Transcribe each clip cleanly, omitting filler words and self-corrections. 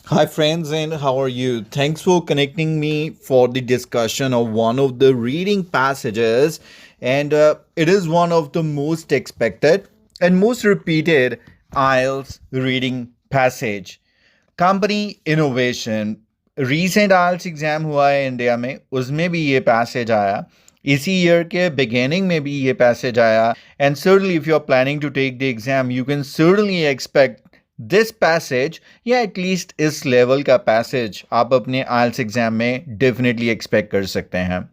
Hi, friends, and how are you? Thanks for connecting me for the discussion of one of the reading passages. And it is one of the most expected and most repeated IELTS reading passage. Company innovation recent IELTS exam हुआ है India में उसमें भी ये passage आया इसी year के beginning में भी ये पैसेज आया and certainly if you are planning to take the exam you can certainly expect this passage या एटलीस्ट इस लेवल का पैसेज आप अपने आइल्स एग्ज़ाम में डेफिनेटली एक्सपेक्ट कर सकते हैं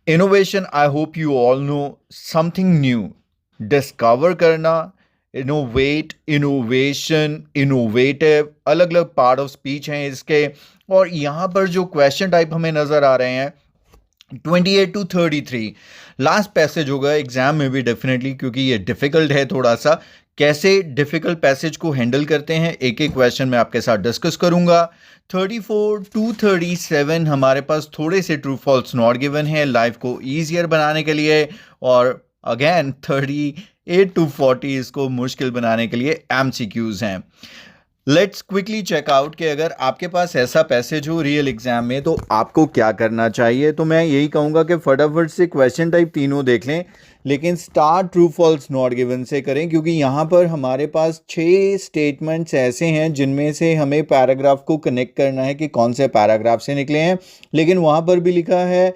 innovation I hope you all know something new discover करना इनोवेट इनोवेशन इनोवेटिव अलग अलग पार्ट ऑफ स्पीच हैं इसके और यहाँ पर जो क्वेश्चन टाइप हमें नज़र आ रहे हैं 28 to 33 लास्ट पैसेज होगा एग्जाम में भी डेफिनेटली क्योंकि ये डिफिकल्ट है थोड़ा सा कैसे डिफिकल्ट पैसेज को हैंडल करते हैं एक एक क्वेश्चन मैं आपके साथ डिस्कस करूंगा 34 to 37 हमारे पास थोड़े से ट्रू फॉल्स नॉट गिवन है लाइफ को ईजियर बनाने के लिए और अगेन 38 to 40 इसको मुश्किल बनाने के लिए MCQs हैं लेट्स क्विकली चेकआउट कि अगर आपके पास ऐसा पैसेज हो रियल एग्जाम में तो आपको क्या करना चाहिए तो मैं यही कहूँगा कि फटाफट से क्वेश्चन टाइप तीनों देख लें लेकिन start true false not given से करें क्योंकि यहाँ पर हमारे पास 6 स्टेटमेंट्स ऐसे हैं जिनमें से हमें पैराग्राफ को कनेक्ट करना है कि कौन से पैराग्राफ से निकले हैं लेकिन वहाँ पर भी लिखा है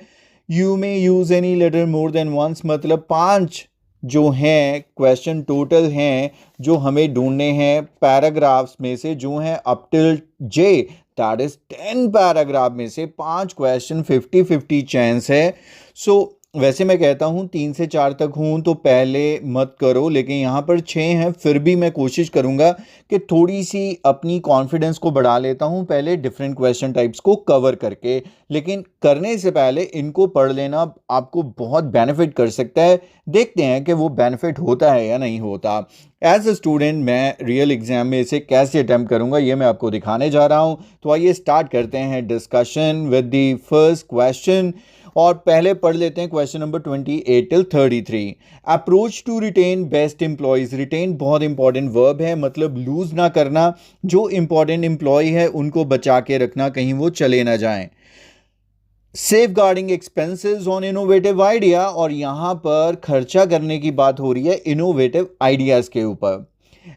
you may use any letter more than once मतलब 5 जो हैं क्वेश्चन टोटल हैं जो हमें ढूंढने हैं पैराग्राफ्स में से जो हैं up till J that is 10 paragraph में से 5 क्वेश्चन 50-50 चांस है सो वैसे मैं कहता हूँ 3 से 4 तक हूँ तो पहले मत करो लेकिन यहाँ पर 6 हैं फिर भी मैं कोशिश करूँगा कि थोड़ी सी अपनी कॉन्फिडेंस को बढ़ा लेता हूँ पहले डिफरेंट क्वेश्चन टाइप्स को कवर करके लेकिन करने से पहले इनको पढ़ लेना आपको बहुत बेनिफिट कर सकता है देखते हैं कि वो बेनिफिट होता है या नहीं होता एज अ स्टूडेंट मैं रियल एग्जाम में इसे कैसे अटैम्प्ट करूँगा ये मैं आपको दिखाने जा रहा हूँ तो आइए स्टार्ट करते हैं discussion with the first question और पहले पढ़ लेते हैं question number 28 till 33 approach to retain best employees retain बहुत इंपॉर्टेंट वर्ब है मतलब लूज ना करना जो इंपॉर्टेंट एम्प्लॉय है उनको बचा के रखना कहीं वो चले ना जाएं safeguarding expenses on innovative idea और यहाँ पर खर्चा करने की बात हो रही है इनोवेटिव आइडियाज के ऊपर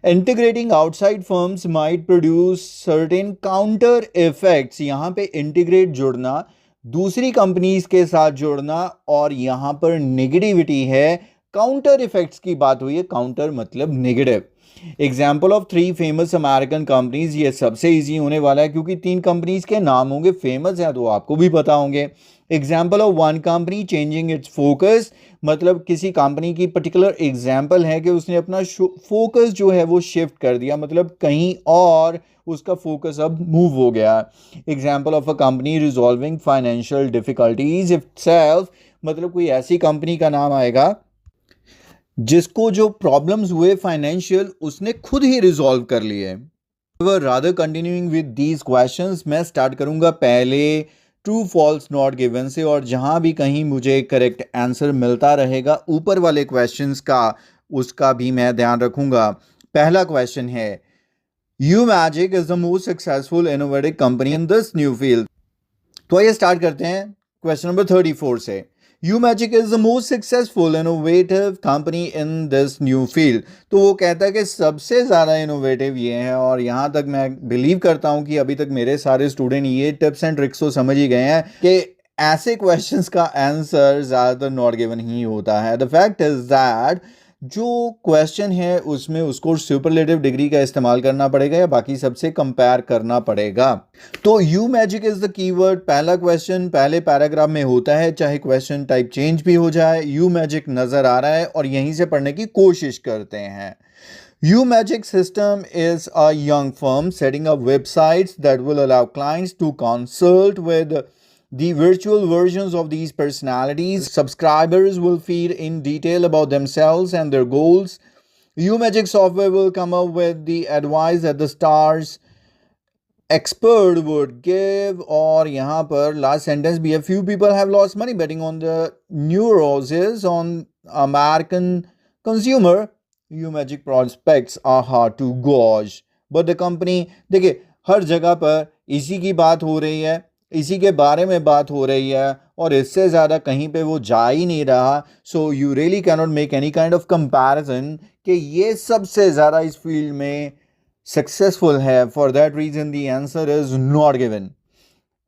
integrating outside firms might produce certain counter effects यहाँ पे इंटीग्रेट जुड़ना दूसरी कंपनीज के साथ जुड़ना और यहाँ पर नेगेटिविटी है काउंटर इफेक्ट्स की बात हुई है काउंटर मतलब negative example of 3 famous American companies ये सबसे इजी होने वाला है क्योंकि 3 कंपनीज के नाम होंगे फेमस हैं तो आपको भी पता होंगे example of one company changing it's focus मतलब किसी कंपनी की पर्टिकुलर एग्जाम्पल है कि उसने अपना फोकस जो है वो शिफ्ट कर दिया मतलब कहीं और उसका फोकस अब मूव हो गया example of a company resolving financial difficulties itself मतलब कोई ऐसी कंपनी का नाम आएगा जिसको जो प्रॉब्लम्स हुए फाइनेंशियल उसने खुद ही रिजॉल्व कर लिए rather continuing with these questions मैं स्टार्ट करूंगा पहले ट्रू फॉल्स नॉट गिवन से और जहां भी कहीं मुझे करेक्ट आंसर मिलता रहेगा ऊपर वाले क्वेश्चंस का उसका भी मैं ध्यान रखूंगा पहला क्वेश्चन है you magic is the most successful innovative company in this new field तो आइए स्टार्ट करते हैं क्वेश्चन नंबर 34 से you magic is the most successful innovative company in this new field तो वो कहता है कि सबसे ज़्यादा इनोवेटिव ये है और यहाँ तक मैं बिलीव करता हूँ कि अभी तक मेरे सारे स्टूडेंट ये टिप्स एंड ट्रिक्स तो समझ ही गए हैं कि ऐसे क्वेश्चंस का आंसर ज़्यादातर नॉट गिवन ही होता है द फैक्ट इज दैट जो क्वेश्चन है उसमें उसको सुपरलेटिव डिग्री का इस्तेमाल करना पड़ेगा या बाकी सबसे कंपेयर करना पड़ेगा तो you magic is the keyword पहला क्वेश्चन पहले पैराग्राफ में होता है चाहे क्वेश्चन टाइप चेंज भी हो जाए यू मैजिक नजर आ रहा है और यहीं से पढ़ने की कोशिश करते हैं you magic system is a young firm setting up websites that will allow clients to consult with the virtual versions of these personalities. Subscribers will feed in detail about themselves and their goals. UMagic software will come up with the advice that the stars expert would give. और यहाँ पर last sentence भी a few people have lost money betting on the neuroses on American consumer. UMagic prospects are hard to gauge. But the company देखिए हर जगह पर इसी की बात हो रही है, इसी के बारे में बात हो रही है और इससे ज़्यादा कहीं पे वो जा ही नहीं रहा. So you really cannot make any kind of comparison कि ये सबसे ज़्यादा इस फील्ड में सक्सेसफुल है. For that reason the answer is not given.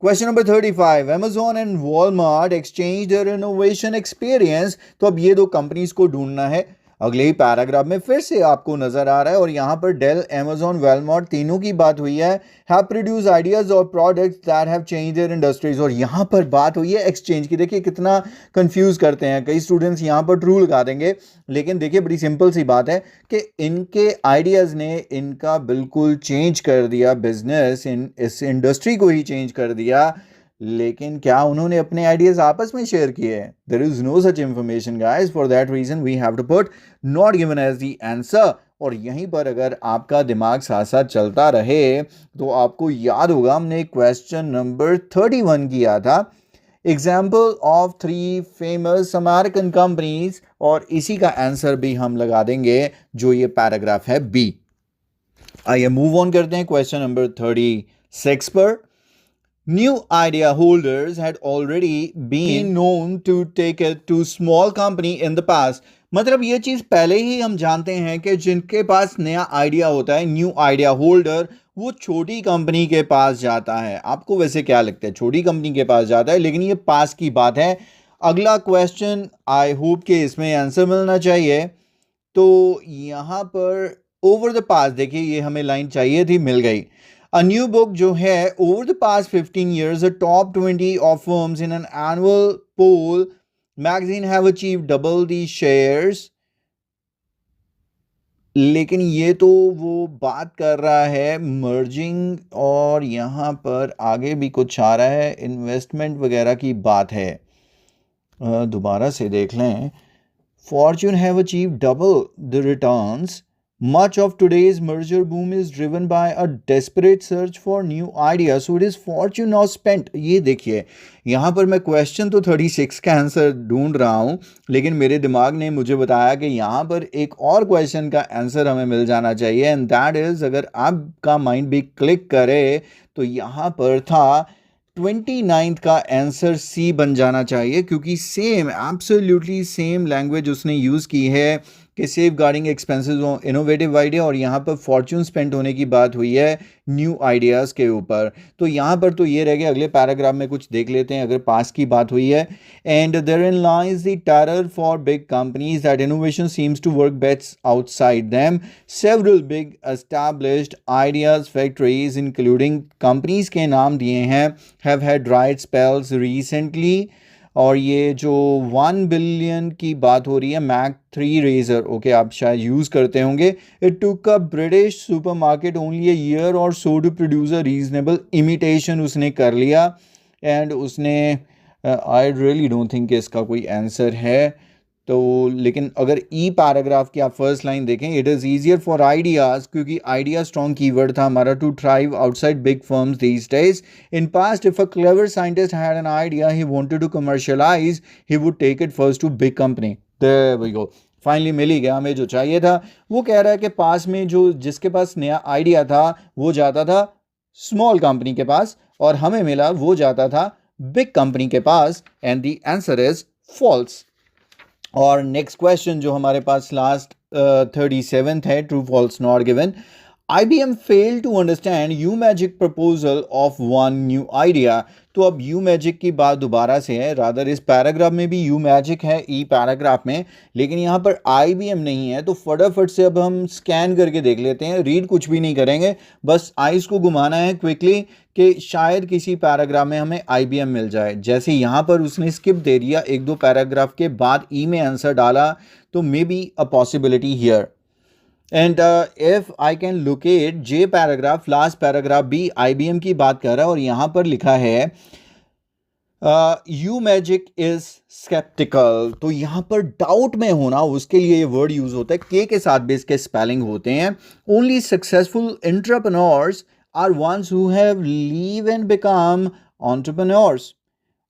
Question number 35. Amazon and Walmart exchange their innovation experience. तो अब ये दो कंपनीज को ढूंढना है. अगले ही पैराग्राफ में फिर से आपको नजर आ रहा है और यहाँ पर डेल, एमेजॉन, वेलमार्ट तीनों की बात हुई है. हैव प्रोड्यूस आइडियाज और products that have change their industries. और यहाँ पर बात हुई है एक्सचेंज की. देखिए कितना कंफ्यूज करते हैं कई स्टूडेंट्स, यहाँ पर ट्रू लगा देंगे, लेकिन देखिए बड़ी सिंपल सी बात है कि इनके आइडियाज ने इनका बिल्कुल चेंज कर दिया बिजनेस, इस इंडस्ट्री को ही चेंज कर दिया. लेकिन क्या उन्होंने अपने आइडियाज आपस में शेयर किए? There is no such information guys. For that reason we have to put not given as the answer. और यहीं पर अगर आपका दिमाग साथ साथ चलता रहे तो आपको याद होगा हमने क्वेश्चन नंबर 31 किया था, example of 3 famous American companies, और इसी का आंसर भी हम लगा देंगे जो ये पैराग्राफ है बी. आइए मूव ऑन करते हैं क्वेश्चन नंबर 36 पर. New idea holders had already been known to take it to small company in the past. मतलब ये चीज पहले ही हम जानते हैं कि जिनके पास नया आइडिया होता है, न्यू आइडिया होल्डर, वो छोटी कंपनी के पास जाता है. आपको वैसे क्या लगता है? छोटी कंपनी के पास जाता है, लेकिन ये पास की बात है. अगला क्वेश्चन आई होप कि इसमें आंसर मिलना चाहिए. तो यहाँ पर ओवर द पास, देखिए ये हमें लाइन चाहिए थी, मिल गई. A new book जो है, over the past 15 years, the top 20 of firms in an annual poll magazine have achieved double the shares. लेकिन ये तो वो बात कर रहा है मर्जिंग, और यहाँ पर आगे भी कुछ आ रहा है, इन्वेस्टमेंट वगैरह की बात है. दोबारा से देख लें. Fortune have achieved double the returns. Much of today's merger boom is driven by a desperate search for new ideas. So it is fortune now spent. ये देखिए यहाँ पर मैं क्वेश्चन तो 36 का आंसर ढूंढ रहा हूँ, लेकिन मेरे दिमाग ने मुझे बताया कि यहाँ पर एक और क्वेश्चन का आंसर हमें मिल जाना चाहिए. एंड दैट इज, अगर आपका माइंड भी क्लिक करे तो यहाँ पर था 29th का आंसर सी बन जाना चाहिए, क्योंकि सेम एब्सोल्युटली सेम लैंग्वेज उसने यूज़ की है कि सेफ गार्डिंग एक्सपेंसेस हो, इनोवेटिव आइडिया, और यहाँ पर फॉर्च्यून स्पेंड होने की बात हुई है न्यू आइडियाज़ के ऊपर. तो यहाँ पर तो ये रह गया. अगले पैराग्राफ में कुछ देख लेते हैं. अगर पास की बात हुई है, and there in lies the terror for big companies that innovation seems to work best outside them. Several big established ideas factories including, companies के नाम दिए हैं, have had dried spells recently. और ये जो 1 बिलियन की बात हो रही है, मैक 3 रेजर, ओके आप शायद यूज़ करते होंगे. It took a British supermarket only a year or so to produce a reasonable imitation. उसने कर लिया. एंड उसने, आई रियली डोंट थिंक कि इसका कोई आंसर है. तो लेकिन अगर ई पैराग्राफ की आप फर्स्ट लाइन देखें, it is easier for ideas, क्योंकि आइडिया स्ट्रॉन्ग कीवर्ड था हमारा, to thrive outside big firms these days. In past if a clever scientist had an idea he wanted to commercialise, he would take it first to big company. There we go, finally मिल ही गया हमें जो चाहिए था. वो कह रहा है कि पास में जो जिसके पास नया आइडिया था वो जाता था स्मॉल कंपनी के पास, और हमें मिला वो जाता था बिग कंपनी के पास. And the answer is false. और नेक्स्ट क्वेश्चन जो हमारे पास लास्ट 37th है, true false not given. IBM failed to understand U-Magic proposal of one new idea. तो अब U-Magic की बात दोबारा से है. रादर इस पैराग्राफ में भी U-Magic है ई पैराग्राफ में, लेकिन यहाँ पर IBM नहीं है. तो फटाफट से अब हम स्कैन करके देख लेते हैं. रीड कुछ भी नहीं करेंगे, बस आइज़ को घुमाना है क्विकली कि शायद किसी पैराग्राफ में हमें IBM मिल जाए. जैसे यहाँ पर उसने स्किप दे दिया, 1-2 पैराग्राफ के बाद ई में आंसर डाला, तो may be a possibility here. And if I can locate J paragraph, last paragraph भी IBM की बात कर रहा है, और यहाँ पर लिखा है U-Magic इज स्केप्टिकल. तो यहाँ पर डाउट में होना, उसके लिए ये वर्ड यूज होता है, के साथ भी इसके स्पेलिंग होते हैं. Only successful entrepreneurs are ones who have leave and become entrepreneurs.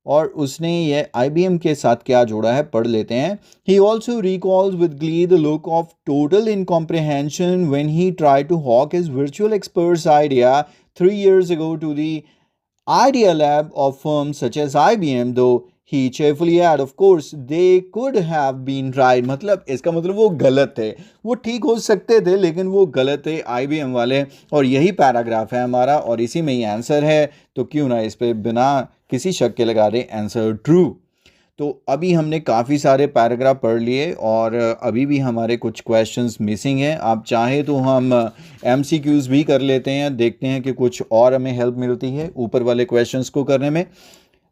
और उसने ये IBM के साथ क्या जोड़ा है पढ़ लेते हैं. He also recalls with glee the look of total incomprehension when he tried to hawk his virtual experts idea 3 years ago to the idea lab of firms such as IBM, though he cheerfully add, of course, they could have been right. मतलब इसका मतलब वो गलत थे, वो ठीक हो सकते थे लेकिन वो गलत थे IBM वाले. और यही पैराग्राफ है हमारा और इसी में ही आंसर है, तो क्यों ना इस पे बिना किसी शक के लगा दें आंसर ट्रू. तो अभी हमने काफ़ी सारे पैराग्राफ पढ़ लिए और अभी भी हमारे कुछ क्वेश्चंस मिसिंग हैं. आप चाहे तो हम MCQs भी कर लेते हैं, देखते हैं कि कुछ और हमें हेल्प मिलती है ऊपर वाले क्वेश्चंस को करने में.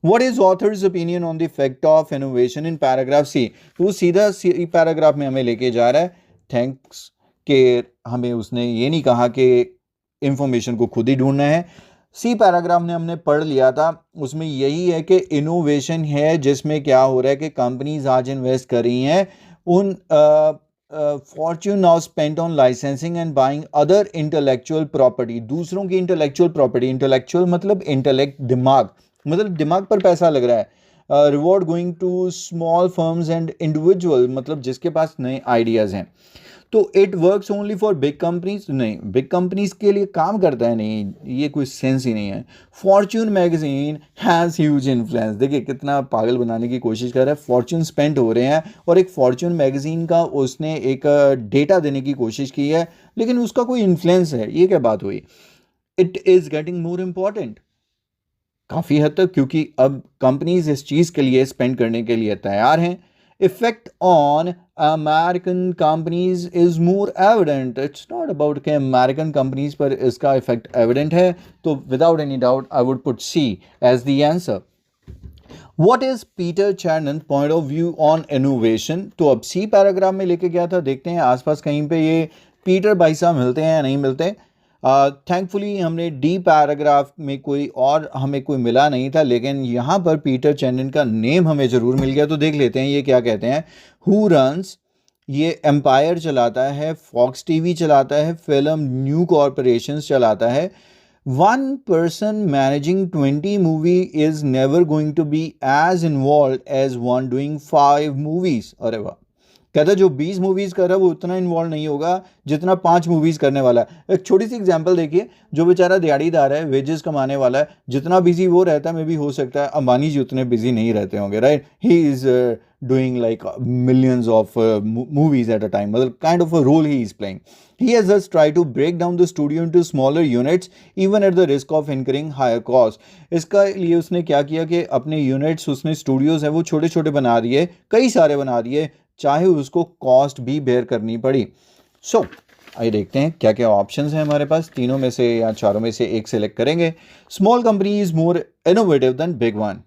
What is author's opinion on the effect of innovation in paragraph C? तो वो सीधा सी पैराग्राफ में हमें लेके जा रहा है. थैंक्स के हमें उसने ये नहीं कहा कि इंफॉर्मेशन को खुद ही ढूंढना है. सी पैराग्राफ ने हमने पढ़ लिया था, उसमें यही है कि इनोवेशन है जिसमें क्या हो रहा है कि कंपनीज आज इन्वेस्ट कर रही हैं उन fortune now spent on licensing and buying other intellectual property. दूसरों की इंटेलेक्चुअल प्रॉपर्टी, इंटेलेक्चुअल मतलब इंटेलेक्ट दिमाग, मतलब दिमाग पर पैसा लग रहा है. Reward going to small firms and individual, मतलब जिसके पास नए आइडियाज़ हैं. तो it works only for big companies, नहीं बिग कंपनीज के लिए काम करता है, नहीं ये कोई सेंस ही नहीं है. Fortune magazine has huge influence. देखिए कितना पागल बनाने की कोशिश कर रहा है. फॉर्च्यून स्पेंड हो रहे हैं और एक फॉर्च्यून मैगजीन का उसने एक डेटा देने की कोशिश की है लेकिन उसका कोई इन्फ्लुएंस है, ये क्या बात हुई. It is getting more important काफ़ी हद तक, क्योंकि अब कंपनीज इस चीज़ के लिए स्पेंड करने के लिए तैयार हैं. Effect on American companies is more evident. It's not about कि अमेरिकन कंपनीज पर इसका इफेक्ट एविडेंट है, तो without any doubt I would put C as the answer. What is Peter Chernan's point of view on innovation? तो अब सी paragraph में लेके गया था, देखते हैं आसपास कहीं पे ये पीटर भाई साहब मिलते हैं या नहीं मिलते. थैंकफुली हमने डी पैराग्राफ में कोई और हमें कोई मिला नहीं था, लेकिन यहाँ पर पीटर चैनन का नेम हमें ज़रूर मिल गया. तो देख लेते हैं ये क्या कहते हैं. हु रन्स, ये एम्पायर चलाता है, फॉक्स टीवी चलाता है, फिल्म न्यू कॉरपोरेशंस चलाता है. One person managing 20 movie is never going to be as involved as one doing 5 movies. अरे वाह, कहता है जो 20 मूवीज़ कर रहा है वो उतना इन्वॉल्व नहीं होगा जितना 5 मूवीज़ करने वाला है. एक छोटी सी एग्जांपल देखिए, जो बेचारा दिहाड़ीदार है, वेजेस कमाने वाला है, जितना बिजी वो रहता है मे भी हो सकता है अंबानी जी उतने बिजी नहीं रहते होंगे, right. He is doing like millions of movies at a time, मतलब kind of a role he is playing. He has just tried to break down the studio into smaller units even at the risk of incurring higher cost. इसका लिए उसने क्या किया कि अपने units, उसने Studios है वो छोटे छोटे बना दिए, कई सारे बना दिए, चाहे उसको कॉस्ट भी बेयर करनी पड़ी. सो आइए देखते हैं क्या क्या ऑप्शंस हैं हमारे पास. तीनों में से या चारों में से एक सेलेक्ट करेंगे. Small company is more innovative than big one.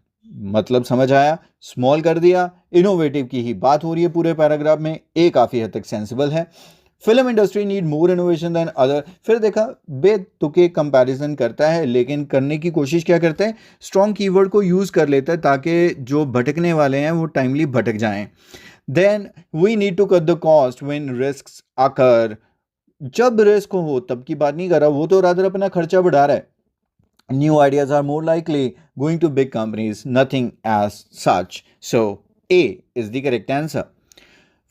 मतलब समझ आया, स्मॉल कर दिया, इनोवेटिव की ही बात हो रही है पूरे पैराग्राफ में. ए काफ़ी हद तक सेंसिबल है. Film industry need more innovation than other. फिर देखा बेतुके कंपैरिजन करता है, लेकिन करने की कोशिश क्या करता है, स्ट्रॉन्ग कीवर्ड को यूज़ कर लेता है ताकि जो भटकने वाले हैं वो टाइमली भटक जाएं. Then we need to cut the cost when risks occur. जब रिस्क हो तब की बात नहीं कर रहा, वो तो रादर अपना खर्चा बढ़ा रहा है. New ideas are more likely going to big companies, nothing as such. So A is the correct answer.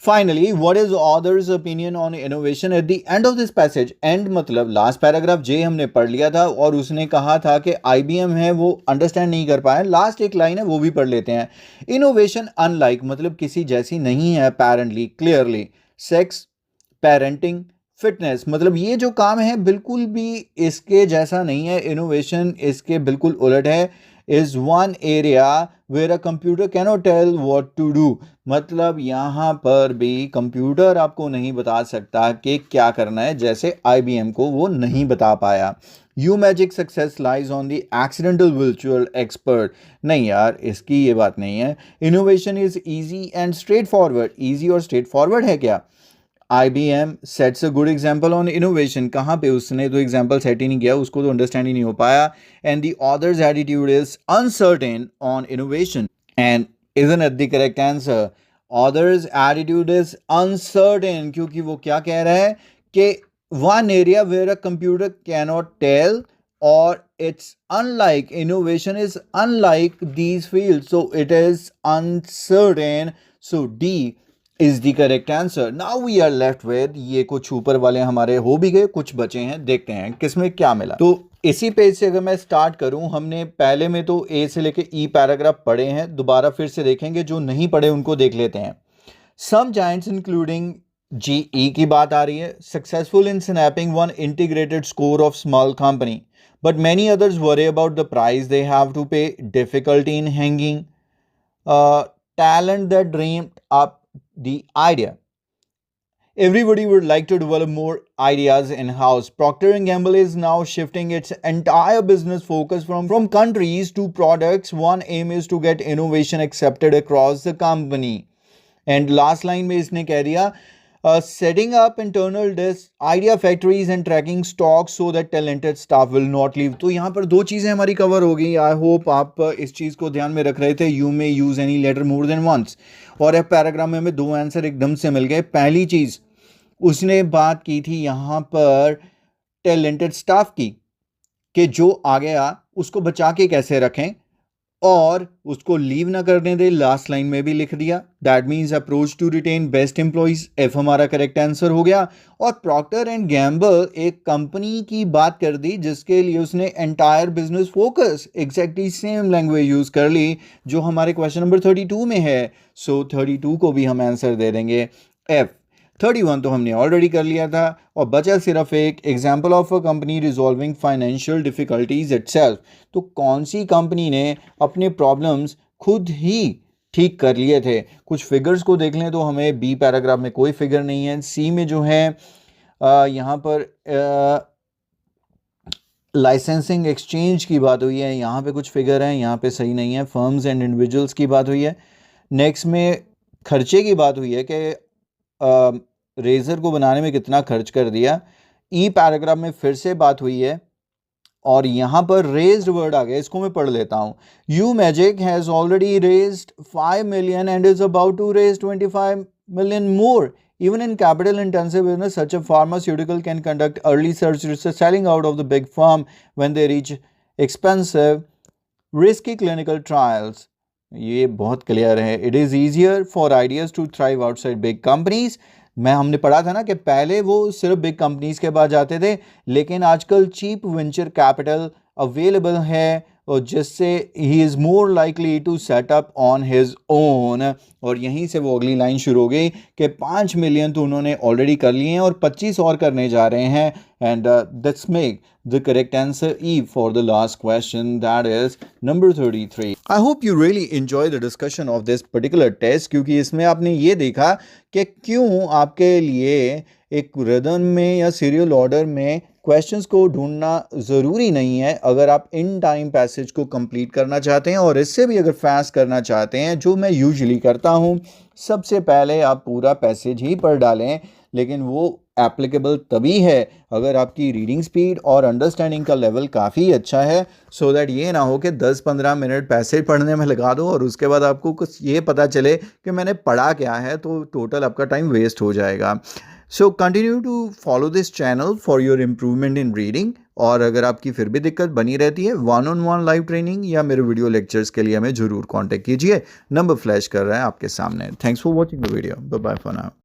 Finally, what is author's opinion on innovation at the end of this passage? End मतलब last paragraph जे हमने पढ़ लिया था और उसने कहा था कि IBM है वो अंडरस्टैंड नहीं कर पाए. लास्ट एक लाइन है वो भी पढ़ लेते हैं. इनोवेशन अनलाइक मतलब किसी जैसी नहीं है, apparently, clearly. Sex, parenting, fitness मतलब ये जो काम है बिल्कुल भी इसके जैसा नहीं है. इनोवेशन इसके बिल्कुल उलट है. Is one area where a computer cannot tell what to do. मतलब यहाँ पर भी कंप्यूटर आपको नहीं बता सकता कि क्या करना है, जैसे IBM को वो नहीं बता पाया. You magic success lies on the accidental virtual expert. नहीं यार, इसकी ये बात नहीं है. Innovation is easy and straight forward. Easy और स्ट्रेट फॉरवर्ड है क्या? IBM sets a good example on innovation. कहाँ पे उसने तो एग्जाम्पल सेट ही नहीं किया, उसको तो अंडरस्टैंड ही नहीं हो पाया. And the author's attitude is uncertain on innovation. And isn't it the correct answer? Author's attitude is uncertain क्योंकि वो क्या कह रहा है कि one area where a computer cannot tell or it's unlike innovation is unlike these fields, so it is uncertain. So D is the correct answer. Now we are left with, ये कुछ ऊपर वाले हमारे हो भी गए, कुछ बचे हैं, देखते हैं किसमें क्या मिला। तो इसी पेज से अगर मैं स्टार्ट करूं, हमने पहले में तो ए से लेके ई पैराग्राफ पढ़े हैं, दोबारा फिर से देखेंगे, जो नहीं पढ़े उनको देख लेते हैं। सम जायंट्स इंक्लूडिंग GE की बात आ रही है, successful in snapping one integrated score of small company, but many others worry about the price they have to pay, difficulty in hanging, talent that dreamed up the idea. Everybody would like to develop more ideas in-house. Procter & Gamble is now shifting its entire business focus from countries to products. One aim is to get innovation accepted across the company. And last line में इसने कह दिया, setting up internal idea factories and tracking stocks so that talented staff will not leave. तो यहाँ पर दो चीज़ें हमारी कवर हो गई। आई होप आप इस चीज़ को ध्यान में रख रहे थे। You may use any letter more than once, और एक पैराग्राफ में हमें दो आंसर एकदम से मिल गए। पहली चीज़ उसने बात की थी यहाँ पर टैलेंटेड स्टाफ की, कि जो आ गया उसको बचा के कैसे रखें और उसको लीव ना करने दे। लास्ट लाइन में भी लिख दिया, that means approach to retain best employees. F हमारा करेक्ट आंसर हो गया। और प्रॉक्टर एंड गैम्बल एक कंपनी की बात कर दी जिसके लिए उसने entire business focus, exactly same language use कर ली जो हमारे क्वेश्चन नंबर 32 में है। सो 32 को भी हम आंसर दे देंगे एफ। 31 तो हमने ऑलरेडी कर लिया था, और बचा सिर्फ एक example of a company resolving financial difficulties itself. तो कौन सी कंपनी ने अपने प्रॉब्लम्स खुद ही ठीक कर लिए थे। कुछ फिगर्स को देख लें तो हमें बी पैराग्राफ में कोई फिगर नहीं है। सी में जो है यहाँ पर लाइसेंसिंग एक्सचेंज की बात हुई है, यहाँ पे कुछ फिगर हैं, यहाँ पे सही नहीं है। फर्म्स एंड इंडिविजुअल्स की बात हुई है। नेक्स्ट में खर्चे की बात हुई है कि रेजर को बनाने में कितना खर्च कर दिया। ई पैराग्राफ में फिर से बात हुई है, और यहाँ पर रेज्ड वर्ड आ गया, इसको मैं पढ़ लेता हूँ। You magic has already raised 5 million and is about to raise 25 million more. Even in capital intensive business, such a pharmaceutical can conduct early research selling out of the big firm when they reach expensive risky clinical trials. ये बहुत clear है। It is easier for ideas to thrive outside big companies. हमने पढ़ा था ना कि पहले वो सिर्फ बिग कंपनीज के पास जाते थे, लेकिन आजकल चीप वेंचर कैपिटल अवेलेबल है, और जिससे he is more likely to set up on his own. और यहीं से वो अगली लाइन शुरू हो गई कि 5 मिलियन तो उन्होंने ऑलरेडी कर लिए हैं और 25 और करने जा रहे हैं। And that's make the correct answer E for the last question, that is number 33. I hope you really enjoy the discussion of this particular test, क्योंकि इसमें आपने ये देखा कि क्यों आपके लिए एक रिदम में या सीरियल ऑर्डर में क्वेश्चंस को ढूंढना ज़रूरी नहीं है। अगर आप इन टाइम पैसेज को कंप्लीट करना चाहते हैं और इससे भी अगर फास्ट करना चाहते हैं, जो मैं यूजुअली करता हूँ, सबसे पहले आप पूरा पैसेज ही पढ़ डालें, लेकिन वो एप्लीकेबल तभी है अगर आपकी रीडिंग स्पीड और अंडरस्टैंडिंग का लेवल काफ़ी अच्छा है, सो दैट ये ना हो कि 10-15 मिनट पैसेज पढ़ने में लगा दो और उसके बाद आपको कुछ ये पता चले कि मैंने पढ़ा क्या है, तो टोटल आपका टाइम वेस्ट हो जाएगा। So continue to follow this channel for your improvement in reading. और अगर आपकी फिर भी दिक्कत बनी रहती है, 1-on-1 लाइव ट्रेनिंग या मेरे वीडियो लेक्चर्स के लिए हमें ज़रूर कॉन्टेक्ट कीजिए। नंबर फ्लैश कर रहा है आपके सामने। Thanks for watching the video. Bye bye for now.